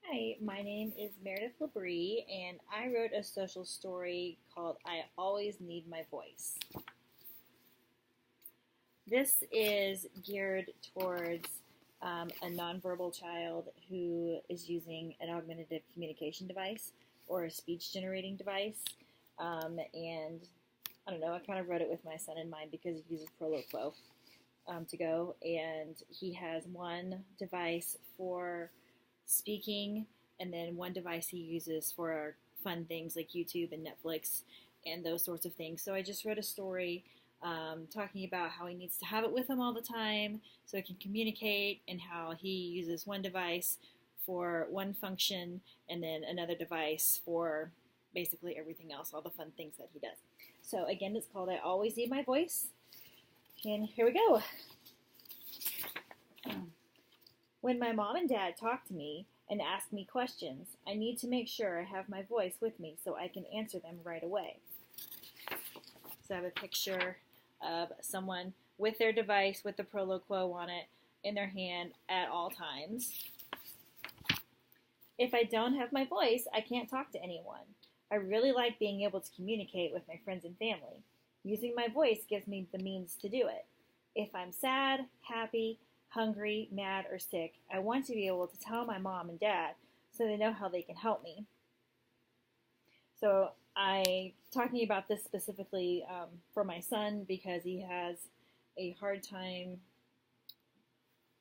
Hi, my name is Meredith Labrie, and I wrote a social story called I Always Need My Voice. This is geared towards a nonverbal child who is using an augmentative communication device or a speech generating device. And I don't know, I kind of wrote it with my son in mind because he uses Proloquo to go, and he has one device for speaking, and then one device he uses for fun things like YouTube and Netflix and those sorts of things. So I just wrote a story talking about how he needs to have it with him all the time so he can communicate, and how he uses one device for one function and then another device for basically everything else, all the fun things that he does. So again, it's called I Always Need My Voice, and here we go. When my mom and dad talk to me and ask me questions, I need to make sure I have my voice with me so I can answer them right away. So I have a picture of someone with their device with the Proloquo on it in their hand at all times. If I don't have my voice, I can't talk to anyone. I really like being able to communicate with my friends and family. Using my voice gives me the means to do it. If I'm sad, happy, hungry, mad, or sick, I want to be able to tell my mom and dad so they know how they can help me. So I'm talking about this specifically for my son because he has a hard time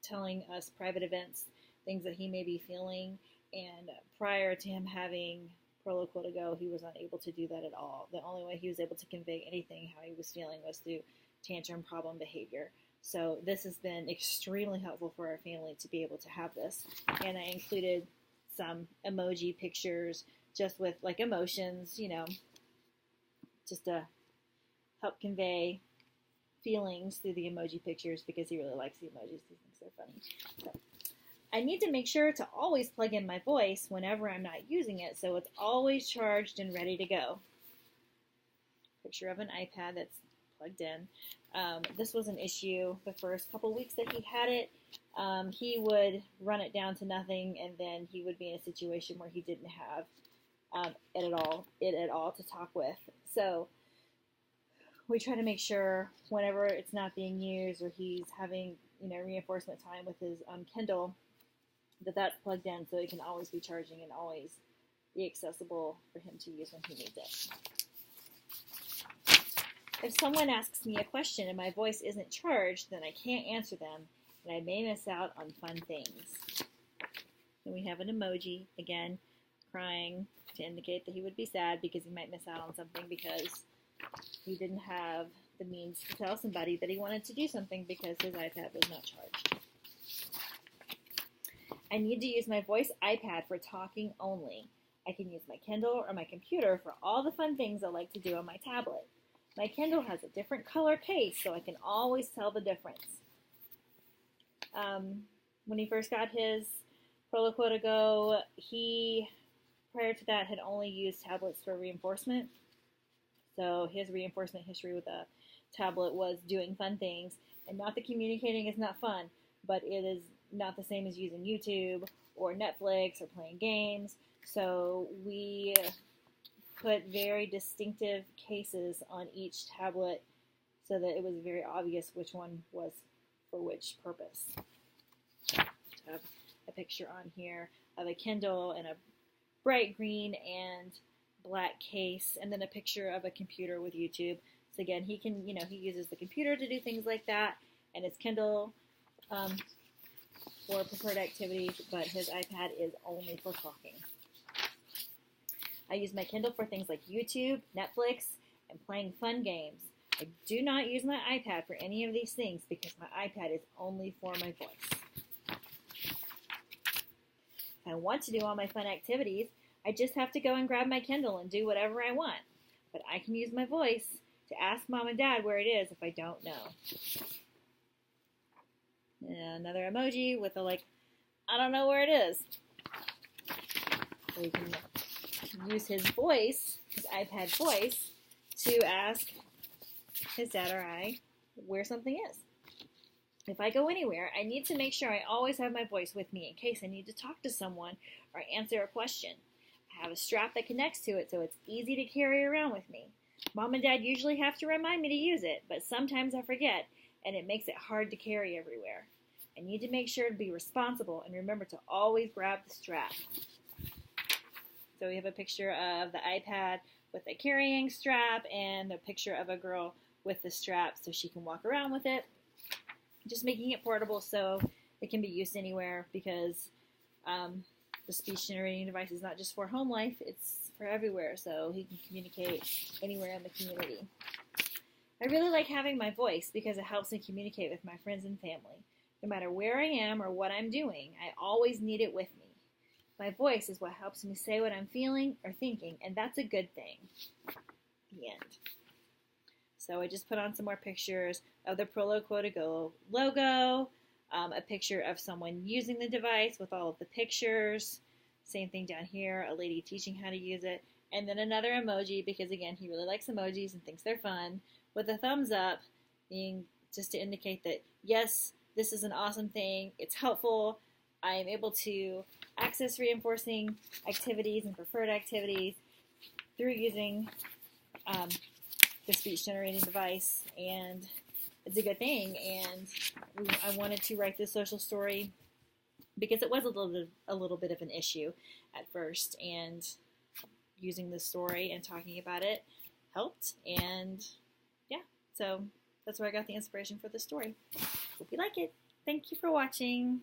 telling us private events, things that he may be feeling, and prior to him having Proloquo to go, he was not able to do that at all. The only way he was able to convey anything how he was feeling was through tantrum problem behavior. So this has been extremely helpful for our family to be able to have this. And I included some emoji pictures just with like emotions, just to help convey feelings through the emoji pictures because he really likes the emojis. He thinks they're funny. So I need to make sure to always plug in my voice whenever I'm not using it so it's always charged and ready to go. Picture of an iPad that's plugged in. This was an issue the first couple weeks that he had it. He would run it down to nothing, and then he would be in a situation where he didn't have it at all to talk with. So we try to make sure whenever it's not being used or he's having reinforcement time with his Kindle, that's plugged in so it can always be charging and always be accessible for him to use when he needs it. If someone asks me a question and my voice isn't charged, then I can't answer them, and I may miss out on fun things. And we have an emoji, again, crying to indicate that he would be sad because he might miss out on something because he didn't have the means to tell somebody that he wanted to do something because his iPad was not charged. I need to use my voice iPad for talking only. I can use my Kindle or my computer for all the fun things I like to do on my tablet. My Kindle has a different color case, so I can always tell the difference. When he first got his Proloquo to go, he, prior to that, had only used tablets for reinforcement. So his reinforcement history with a tablet was doing fun things, and not that communicating is not fun, but it is not the same as using YouTube or Netflix or playing games. So we put very distinctive cases on each tablet so that it was very obvious which one was for which purpose. I have a picture on here of a Kindle in a bright green and black case, and then a picture of a computer with YouTube. So again, he can, he uses the computer to do things like that, and his Kindle for preferred activities, but his iPad is only for talking. I use my Kindle for things like YouTube, Netflix, and playing fun games. I do not use my iPad for any of these things because my iPad is only for my voice. If I want to do all my fun activities, I just have to go and grab my Kindle and do whatever I want. But I can use my voice to ask mom and dad where it is if I don't know. And another emoji with a I don't know where it is. So you can use his voice, his iPad voice, to ask his dad or I where something is. If I go anywhere, I need to make sure I always have my voice with me in case I need to talk to someone or answer a question. I have a strap that connects to it so it's easy to carry around with me. Mom and Dad usually have to remind me to use it, but sometimes I forget, and it makes it hard to carry everywhere. I need to make sure to be responsible and remember to always grab the strap. So we have a picture of the iPad with a carrying strap and a picture of a girl with the strap so she can walk around with it. Just making it portable so it can be used anywhere, because the speech generating device is not just for home life, it's for everywhere, so he can communicate anywhere in the community. I really like having my voice because it helps me communicate with my friends and family. No matter where I am or what I'm doing, I always need it with me. My voice is what helps me say what I'm feeling or thinking, and that's a good thing. The end. So I just put on some more pictures of the Prolo Quota Go logo, a picture of someone using the device with all of the pictures. Same thing down here, a lady teaching how to use it. And then another emoji, because again, he really likes emojis and thinks they're fun, with a thumbs up, being just to indicate that, yes, this is an awesome thing, it's helpful, I am able to access reinforcing activities and preferred activities through using the speech generating device, and it's a good thing. And I wanted to write this social story because it was a little bit of an issue at first, and using the story and talking about it helped. And yeah, so that's where I got the inspiration for the story. Hope you like it. Thank you for watching.